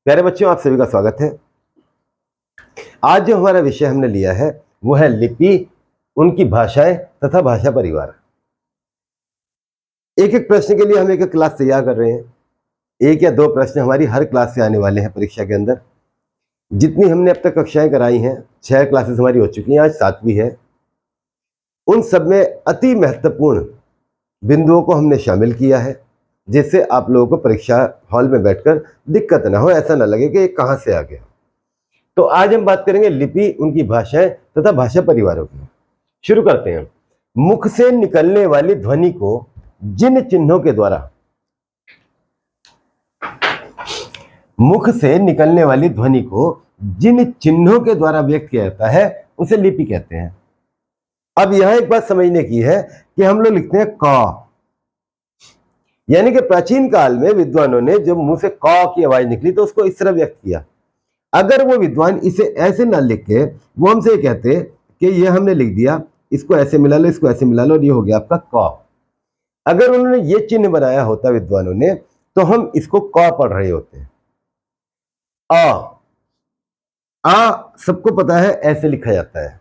प्यारे बच्चों, आप सभी का स्वागत है। आज जो हमारा विषय हमने लिया है वो है लिपि, उनकी भाषाएं तथा भाषा परिवार। एक एक प्रश्न के लिए हम एक एक क्लास तैयार कर रहे हैं। एक या दो प्रश्न हमारी हर क्लास से आने वाले हैं परीक्षा के अंदर। जितनी हमने अब तक कक्षाएं कराई हैं, 6 क्लासेस हमारी हो चुकी हैं, आज 7वीं है। उन सब में अति महत्वपूर्ण बिंदुओं को हमने शामिल किया है, जिससे आप लोगों को परीक्षा हॉल में बैठकर दिक्कत ना हो, ऐसा ना लगे कि ये कहाँ से आ गया। तो आज हम बात करेंगे लिपि, उनकी भाषाएं तथा भाषा परिवारों की। शुरू करते हैं। मुख से निकलने वाली ध्वनि को जिन चिन्हों के द्वारा मुख से निकलने वाली ध्वनि को जिन चिन्हों के द्वारा व्यक्त किया जाता है उसे लिपि कहते हैं। अब यहां एक बात समझने की है कि हम लोग लिखते हैं क, यानी कि प्राचीन काल में विद्वानों ने जब मुंह से क की आवाज निकली तो उसको इस तरह व्यक्त किया। अगर वो विद्वान इसे ऐसे ना लिख के वो हमसे कहते कि ये हमने लिख दिया, इसको ऐसे मिला लो, इसको ऐसे मिला लो और ये हो गया आपका क। अगर उन्होंने ये चिन्ह बनाया होता विद्वानों ने तो हम इसको क पढ़ रहे होते हैं। आ सबको पता है ऐसे लिखा जाता है।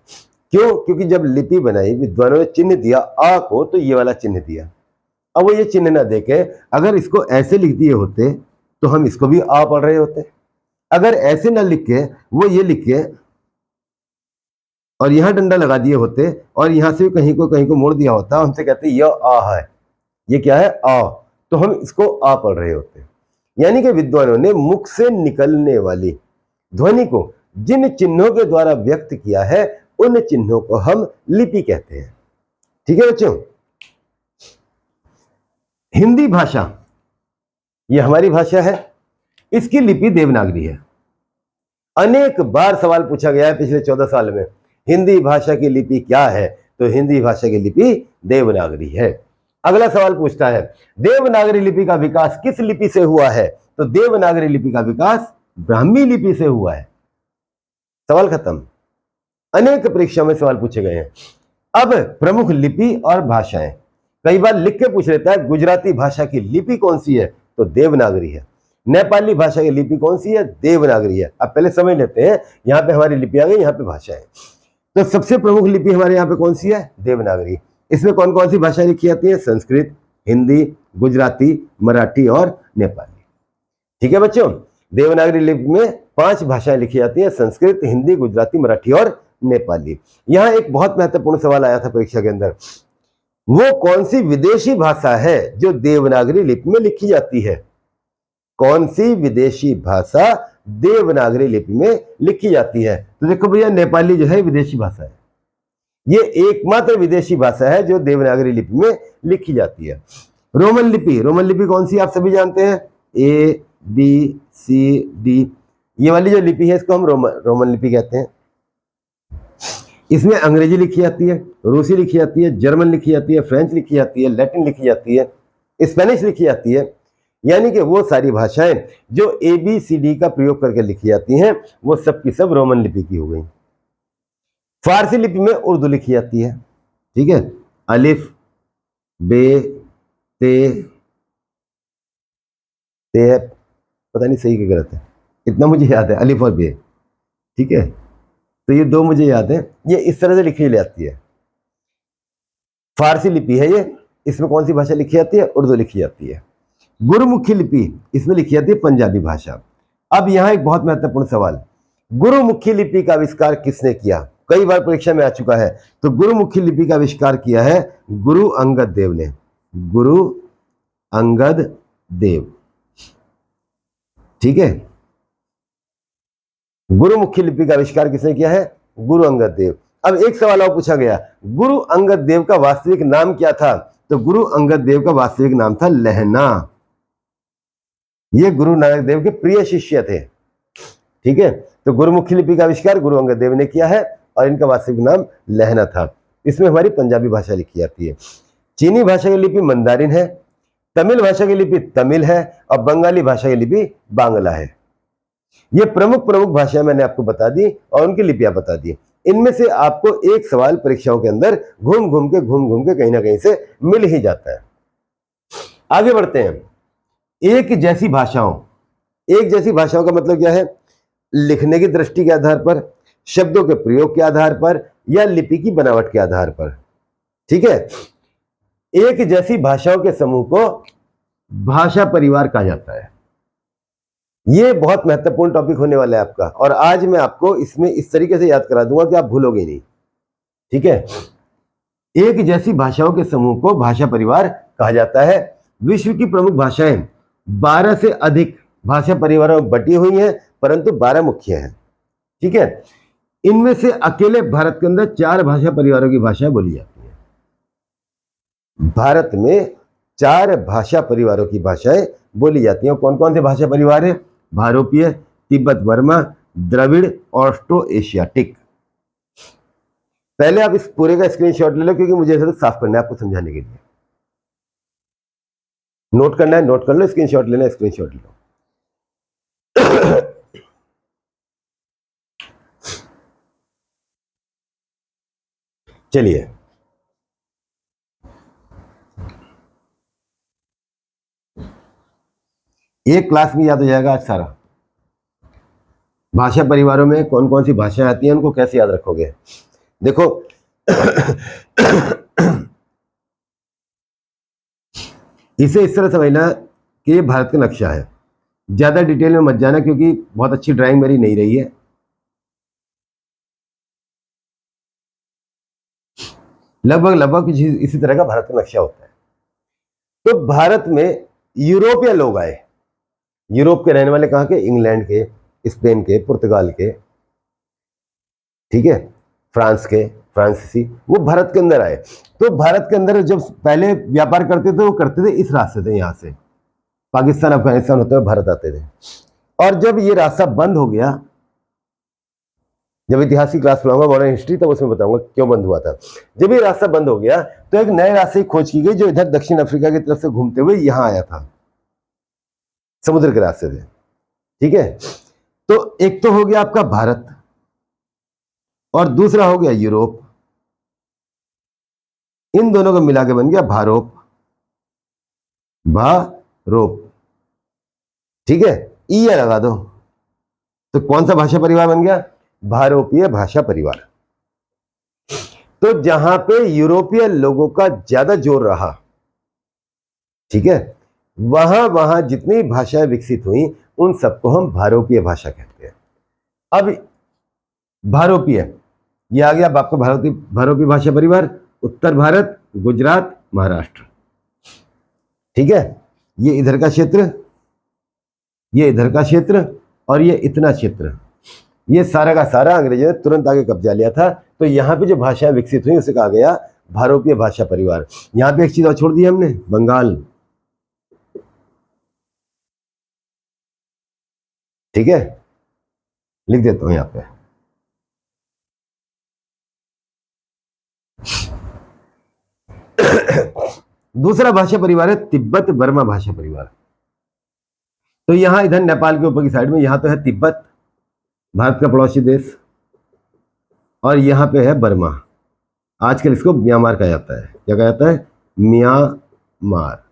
क्यों? क्योंकि जब लिपि बनाई विद्वानों ने चिन्ह दिया आ को, तो ये वाला चिन्ह दिया। अब वो ये चिन्ह ना देके अगर इसको ऐसे लिख दिए होते तो हम इसको भी आ पढ़ रहे होते। अगर ऐसे ना लिख के वो ये लिख के और यहां डंडा लगा दिए होते और यहां से कहीं को मोड़ दिया होता, हमसे कहते यह आ है, ये क्या है आ, तो हम इसको आ पढ़ रहे होते। यानी कि विद्वानों ने मुख से निकलने वाली ध्वनि को जिन चिन्हों के द्वारा व्यक्त किया है उन चिन्हों को हम लिपि कहते हैं। ठीक है बच्चों। हिंदी भाषा ये हमारी भाषा है, इसकी लिपि देवनागरी है। अनेक बार सवाल पूछा गया है पिछले 14 साल में, हिंदी भाषा की लिपि क्या है? तो हिंदी भाषा की लिपि देवनागरी है। अगला सवाल पूछता है देवनागरी लिपि का विकास किस लिपि से हुआ है? तो देवनागरी लिपि का विकास ब्राह्मी लिपि से हुआ है। सवाल खत्म। अनेक परीक्षा में सवाल पूछे गए हैं। अब प्रमुख लिपि और भाषाएं, कई बार लिख के पूछ लेता है गुजराती भाषा की लिपि कौन सी है? तो देवनागरी है। नेपाली भाषा की लिपि कौन सी है? देवनागरी है। अब पहले समझ लेते हैं, यहां पे हमारी लिपि आ गई, यहां पे भाषा है। तो सबसे प्रमुख लिपि हमारे यहाँ पे कौन सी है? देवनागरी। इसमें कौन कौन सी भाषा लिखी जाती है? संस्कृत, हिंदी, गुजराती, मराठी और नेपाली। ठीक है बच्चों, देवनागरी लिपि में 5 भाषाएं लिखी जाती हैं, संस्कृत, हिंदी, गुजराती, मराठी और नेपाली। यहां एक बहुत महत्वपूर्ण सवाल आया था परीक्षा के अंदर, वो कौन सी विदेशी भाषा है जो देवनागरी लिपि में लिखी जाती है? कौन सी विदेशी भाषा देवनागरी लिपि में लिखी जाती है? तो देखो भैया, नेपाली जो है विदेशी भाषा है। ये एकमात्र विदेशी भाषा है जो देवनागरी लिपि में लिखी जाती है। रोमन लिपि, रोमन लिपि कौन सी आप सभी जानते हैं? ए बी सी डी, ये वाली जो लिपि है इसको हम रोमन लिपि कहते हैं। इसमें अंग्रेजी लिखी जाती है, रूसी लिखी जाती है, जर्मन लिखी जाती है, फ्रेंच लिखी जाती है, लैटिन लिखी जाती है, स्पेनिश लिखी जाती है। यानी कि वो सारी भाषाएं जो ABCD का प्रयोग करके लिखी जाती हैं वो सब की सब रोमन लिपि की हो गई। फारसी लिपि में उर्दू लिखी जाती है। ठीक है, अलिफ बे ते ते, पता नहीं सही क्या गलत है, इतना मुझे याद है, अलिफ और बे। ठीक है, तो ये 2 मुझे याद है, ये इस तरह से लिखी जाती है। फारसी लिपि है ये, इसमें कौन सी भाषा लिखी जाती है? उर्दू लिखी जाती है। गुरुमुखी लिपि, इसमें लिखी जाती है पंजाबी भाषा। अब यहां एक बहुत महत्वपूर्ण सवाल, गुरुमुखी लिपि का आविष्कार किसने किया? कई बार परीक्षा में आ चुका है। तो गुरुमुखी लिपि का आविष्कार किया है गुरु अंगद देव ने। गुरु अंगद देव। ठीक है, गुरुमुखी लिपि का आविष्कार किसने किया है? गुरु अंगद देव। अब एक सवाल और पूछा गया, गुरु अंगद देव का वास्तविक नाम क्या था? तो गुरु अंगद देव का वास्तविक नाम था लहना। ये गुरु नानक देव के प्रिय शिष्य थे। ठीक है, तो गुरुमुखी लिपि का आविष्कार गुरु अंगद देव ने किया है और इनका वास्तविक नाम लहना था। इसमें हमारी पंजाबी भाषा लिखी जाती है। चीनी भाषा की लिपि मंदारिन है, तमिल भाषा की लिपि तमिल है और बंगाली भाषा की लिपि बांग्ला है। ये प्रमुख भाषाएं मैंने आपको बता दी और उनकी लिपियां बता दी। इनमें से आपको एक सवाल परीक्षाओं के अंदर घूम घूम के कहीं ना कहीं से मिल ही जाता है। आगे बढ़ते हैं। एक जैसी भाषाओं, एक जैसी भाषाओं का मतलब क्या है? लिखने की दृष्टि के आधार पर, शब्दों के प्रयोग के आधार पर, या लिपि की बनावट के आधार पर। ठीक है, एक जैसी भाषाओं के समूह को भाषा परिवार कहा जाता है। यह बहुत महत्वपूर्ण टॉपिक होने वाला है आपका, और आज मैं आपको इसमें इस तरीके से याद करा दूंगा कि आप भूलोगे नहीं। ठीक है, एक जैसी भाषाओं के समूह को भाषा परिवार कहा जाता है। विश्व की प्रमुख भाषाएं 12 से अधिक भाषा परिवारों में बटी हुई हैं, परंतु 12 मुख्य हैं। ठीक है, इनमें से अकेले भारत के अंदर 4 भाषा परिवारों की भाषाएं बोली जाती हैं। भारत में 4 भाषा परिवारों की भाषाएं बोली जाती हैं। कौन कौन से भाषा परिवार है? भारोपीय, तिब्बत बर्मा, द्रविड़, ऑस्ट्रो एशियाटिक। पहले आप इस पूरे का स्क्रीनशॉट ले लो, क्योंकि मुझे इसे साफ करना है आपको समझाने के लिए। नोट करना है, नोट कर लो, स्क्रीनशॉट लेना है, स्क्रीनशॉट लो। चलिए, एक क्लास में याद हो जाएगा आज सारा। भाषा परिवारों में कौन कौन सी भाषाएं आती हैं, उनको कैसे याद रखोगे? देखो इसे इस तरह समझना कि ये भारत का नक्शा है। ज्यादा डिटेल में मत जाना, क्योंकि बहुत अच्छी ड्राइंग मेरी नहीं रही है। लगभग लगभग इसी तरह का भारत का नक्शा होता है। तो भारत में यूरोपीय लोग आए। यूरोप के रहने वाले कहाँ के? इंग्लैंड के, स्पेन के, पुर्तगाल के, ठीक है, फ्रांस के, फ्रांसीसी, वो भारत के अंदर आए। तो भारत के अंदर जब पहले व्यापार करते थे, वो करते थे इस रास्ते से, यहां से पाकिस्तान अफगानिस्तान होते हुए भारत आते थे। और जब ये रास्ता बंद हो गया, जब इतिहास की क्लास पढ़ाऊंगा, मॉडर्न हिस्ट्री, तब उसमें बताऊंगा क्यों बंद हुआ था। जब ये रास्ता बंद हो गया तो एक नए रास्ते की खोज की गई, जो इधर दक्षिण अफ्रीका की तरफ से घूमते हुए यहां आया था, समुद्र के रास्ते से। ठीक है, तो एक तो हो गया आपका भारत, और दूसरा हो गया यूरोप। इन दोनों को मिला के बन गया भारोप। भारोप, ठीक है, ई लगा दो, तो कौन सा भाषा परिवार बन गया? भारोपीय भाषा परिवार। तो जहां पे यूरोपीय लोगों का ज्यादा जोर रहा, ठीक है, वहां जितनी भाषाएं विकसित हुई, उन सबको हम भारोपीय भाषा कहते हैं। अब भारोपीय, ये आ गया आपका भारोपीय भाषा परिवार। उत्तर भारत, गुजरात, महाराष्ट्र, ठीक है, ये इधर का क्षेत्र, ये इधर का क्षेत्र, और ये इतना क्षेत्र, ये सारा का सारा अंग्रेजों ने तुरंत आगे कब्जा लिया था। तो यहाँ पे जो भाषाएं विकसित हुई, उसे कहा गया भारोपीय भाषा परिवार। यहाँ पे एक चीज और छोड़ दी हमने, बंगाल। ठीक है, लिख देता हूं यहाँ पे। दूसरा भाषा परिवार है तिब्बत बर्मा भाषा परिवार। तो यहां इधर नेपाल के ऊपर की साइड में, यहां तो है तिब्बत, भारत का पड़ोसी देश, और यहां पे है बर्मा। आजकल इसको म्यांमार कहा जाता है। क्या कहा जाता है? म्यांमार।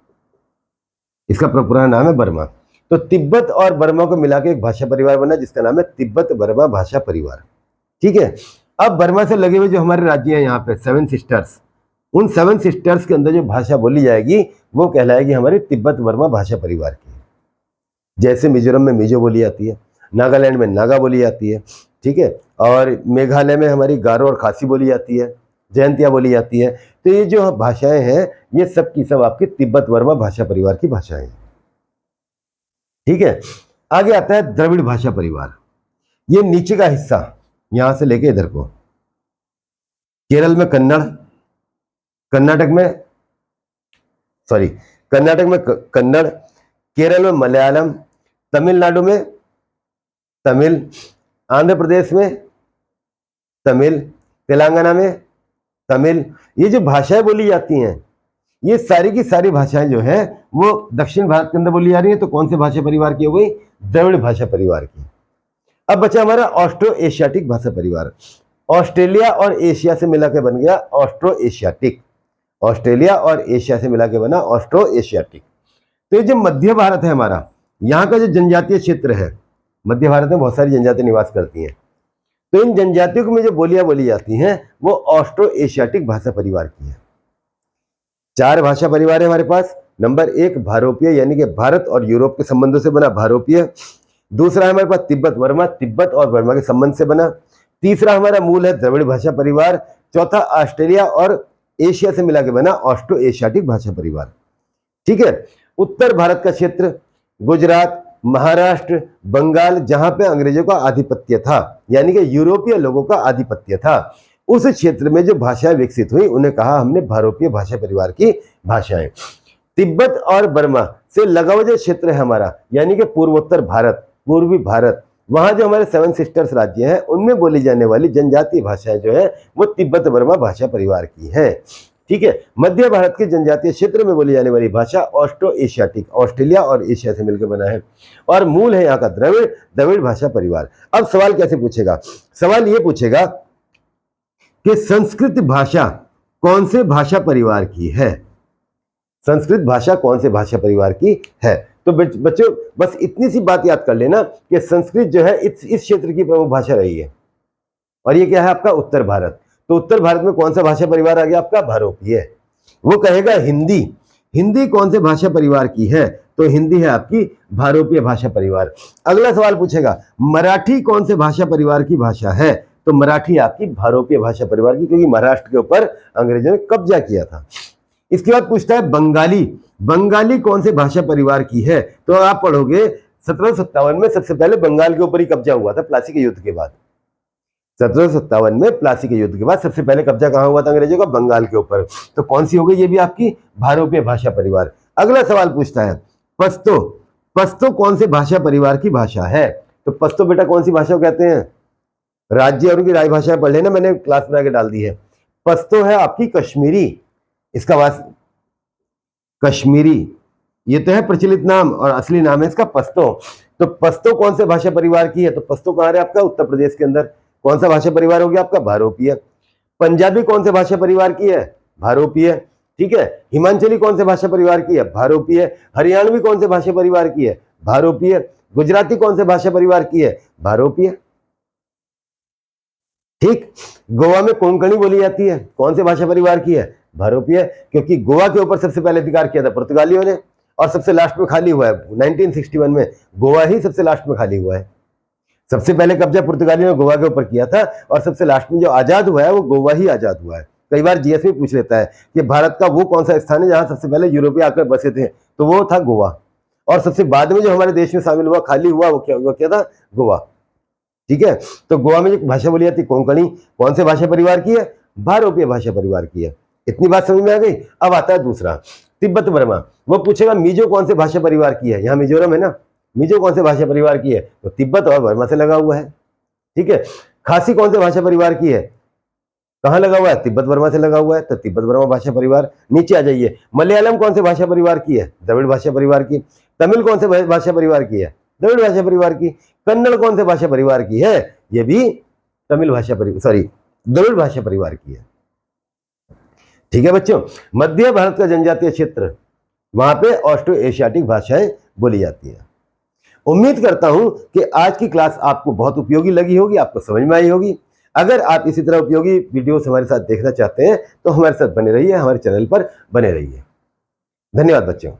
इसका पुराना नाम है बर्मा। तो तिब्बत और बर्मा को मिला के एक भाषा परिवार बना, जिसका नाम है तिब्बत बर्मा भाषा परिवार। ठीक है, अब बर्मा से लगे हुए जो हमारे राज्य हैं यहाँ पे 7 सिस्टर्स, उन 7 सिस्टर्स के अंदर जो भाषा बोली जाएगी, वो कहलाएगी हमारी तिब्बत बर्मा भाषा परिवार की। जैसे मिजोरम में मिजो बोली जाती है, नागालैंड में नागा बोली जाती है, ठीक है, और मेघालय में हमारी गारो और खासी बोली जाती है, जयंतिया बोली जाती है। तो ये जो भाषाएं हैं, ये सब की सब आपकी तिब्बत बर्मा भाषा परिवार की भाषाएं हैं। ठीक है, आगे आता है द्रविड़ भाषा परिवार। ये नीचे का हिस्सा, यहां से लेके इधर को, केरल में कन्नड़, कर्नाटक में कन्नड़, केरल में मलयालम, तमिलनाडु में तमिल, आंध्र प्रदेश में तमिल, तेलंगाना में तमिल। ये जो भाषाएं बोली जाती हैं, ये सारी की सारी भाषाएं जो है वो दक्षिण भारत के अंदर बोली जा रही है। तो कौन से भाषा परिवार की हो गई? द्रविड़ भाषा परिवार की। अब बचा हमारा ऑस्ट्रो एशियाटिक भाषा परिवार। ऑस्ट्रेलिया और एशिया से मिला के बन गया ऑस्ट्रो एशियाटिक। ऑस्ट्रेलिया और एशिया से मिला के बना ऑस्ट्रो एशियाटिक। तो ये जो मध्य भारत है हमारा, यहाँ का जो जनजातीय क्षेत्र है, मध्य भारत में बहुत सारी जनजातियां निवास करती हैं, तो इन जनजातियों में जो बोलियां बोली जाती हैं वो ऑस्ट्रो एशियाटिक भाषा परिवार की है। 4 भाषा परिवार है हमारे पास। नंबर 1 भारोपीय, यानी कि भारत और यूरोप के संबंधों से बना भारोपीय। दूसरा है हमारे पास तिब्बत वर्मा, तिब्बत और वर्मा के संबंध से बना। तीसरा हमारा मूल है द्रविड़ भाषा परिवार। चौथा ऑस्ट्रेलिया और एशिया से मिला के बना ऑस्ट्रो एशियाटिक भाषा परिवार। ठीक है। उत्तर भारत का क्षेत्र गुजरात, महाराष्ट्र, बंगाल, जहां पे अंग्रेजों का आधिपत्य था, यानी कि यूरोपीय लोगों का आधिपत्य था, उस क्षेत्र में जो भाषाएं विकसित हुई उन्हें कहा हमने भारोपीय भाषा परिवार की भाषाएं। तिब्बत और बर्मा से लगा हुआ जो क्षेत्र है हमारा, यानी कि पूर्वोत्तर भारत, पूर्वी भारत, वहां जो हमारे 7 सिस्टर्स राज्य हैं उनमें बोली जाने वाली जनजातीय भाषाएं जो है वो तिब्बत बर्मा भाषा परिवार की हैं। ठीक है। मध्य भारत के जनजातीय क्षेत्र में बोली जाने वाली भाषा ऑस्ट्रो एशियाटिक, ऑस्ट्रेलिया और एशिया से मिलकर बना है, और मूल है यहाँ का द्रविड़ भाषा परिवार। अब सवाल कैसे पूछेगा? सवाल ये पूछेगा कि संस्कृत भाषा कौन से भाषा परिवार की है? संस्कृत भाषा कौन से भाषा परिवार की है? तो बच्चों बस इतनी सी बात याद कर लेना कि संस्कृत जो है इस क्षेत्र की प्रमुख भाषा रही है, और ये क्या है आपका उत्तर भारत। तो उत्तर भारत में कौन सा भाषा परिवार आ गया आपका? भारोपीय। वो कहेगा हिंदी, हिंदी कौन से भाषा परिवार की है? तो हिंदी है आपकी भारोपीय भाषा परिवार। अगला सवाल पूछेगा मराठी कौन से भाषा परिवार की भाषा है? तो मराठी आपकी भारोपीय भाषा परिवार की, क्योंकि महाराष्ट्र के ऊपर अंग्रेजों ने कब्जा किया था। इसके बाद पूछता है बंगाली, बंगाली कौन से भाषा परिवार की है? तो आप पढ़ोगे 1757 में सबसे पहले बंगाल के ऊपर ही कब्जा हुआ था प्लासी के युद्ध के बाद। 1757 में प्लासी के युद्ध के बाद सबसे पहले कब्जा कहां हुआ था अंग्रेजों का? बंगाल के ऊपर। तो कौन सी हो गई ये भी आपकी भारोपीय भाषा परिवार। अगला सवाल पूछता है पश्तो, पश्तो कौन से भाषा परिवार की भाषा है? तो पश्तो बेटा कौन सी भाषा को कहते हैं? राज्य और उनकी राजभाषाएं पढ़ लेना, मैंने क्लास बना के डाल दी है। पश्तो है आपकी कश्मीरी, इसका कश्मीरी ये तो है प्रचलित नाम, और असली नाम है इसका पश्तो। तो पश्तो कौन से भाषा परिवार की है? तो पश्तो कहां है आपका? उत्तर प्रदेश के अंदर। कौन सा भाषा परिवार हो गया आपका? भारोपीय। पंजाबी कौन से भाषा परिवार की है? भारोपीय। ठीक है। हिमाचली कौन से भाषा परिवार की है? भारोपीय। हरियाणवी कौन से भाषा परिवार की है? भारोपीय। गुजराती कौन से भाषा परिवार की है? भारोपीय। ठीक। गोवा में कोंकणी बोली जाती है, कौन से भाषा परिवार की है? भारोपीय, क्योंकि गोवा के ऊपर सबसे पहले अधिकार किया था पुर्तगालियों ने, और सबसे लास्ट में खाली हुआ है 1961 में। गोवा ही सबसे लास्ट में खाली हुआ है। सबसे पहले कब्जा पुर्तगालियों ने गोवा के ऊपर किया था, और सबसे लास्ट में जो आजाद हुआ है वो गोवा ही आजाद हुआ है। कई बार जीएस में पूछ लेता है कि भारत का वो कौन सा स्थान है जहां सबसे पहले यूरोपीय आकर बसे थे? तो वो था गोवा, और सबसे बाद में जो हमारे देश में शामिल हुआ, खाली हुआ, वो क्या था? गोवा। ठीक है। तो गोवा में जो भाषा बोली जाती है कोंकणी, कौन से भाषा परिवार की है? भारोपीय भाषा परिवार की है। इतनी बात समझ में आ गई। अब आता है दूसरा, तिब्बत बर्मा। वो पूछेगा मिजो कौन से भाषा परिवार की है? यहाँ मिजोरम है ना, मिजो कौन से भाषा परिवार की है? तो तिब्बत और बर्मा से लगा हुआ है। ठीक है। खासी कौन से भाषा परिवार की है? कहां लगा हुआ है? तिब्बत बर्मा से लगा हुआ है, तो तिब्बत बर्मा भाषा परिवार। नीचे आ जाइए, मलयालम कौन से भाषा परिवार की है? द्रविड़ भाषा परिवार की। तमिल कौन से भाषा परिवार की है? द्रविड़ भाषा परिवार की। कन्नड़ कौन से भाषा परिवार की है? ये भी तमिल भाषा द्रविड़ भाषा परिवार की है। ठीक है बच्चों। मध्य भारत का जनजातीय क्षेत्र, वहां पे ऑस्ट्रो एशियाटिक भाषाएं बोली जाती है। उम्मीद करता हूं कि आज की क्लास आपको बहुत उपयोगी लगी होगी, आपको समझ में आई होगी। अगर आप इसी तरह उपयोगी वीडियोस हमारे साथ देखना चाहते हैं तो हमारे साथ बने रहिए, हमारे चैनल पर बने रहिए। धन्यवाद बच्चों।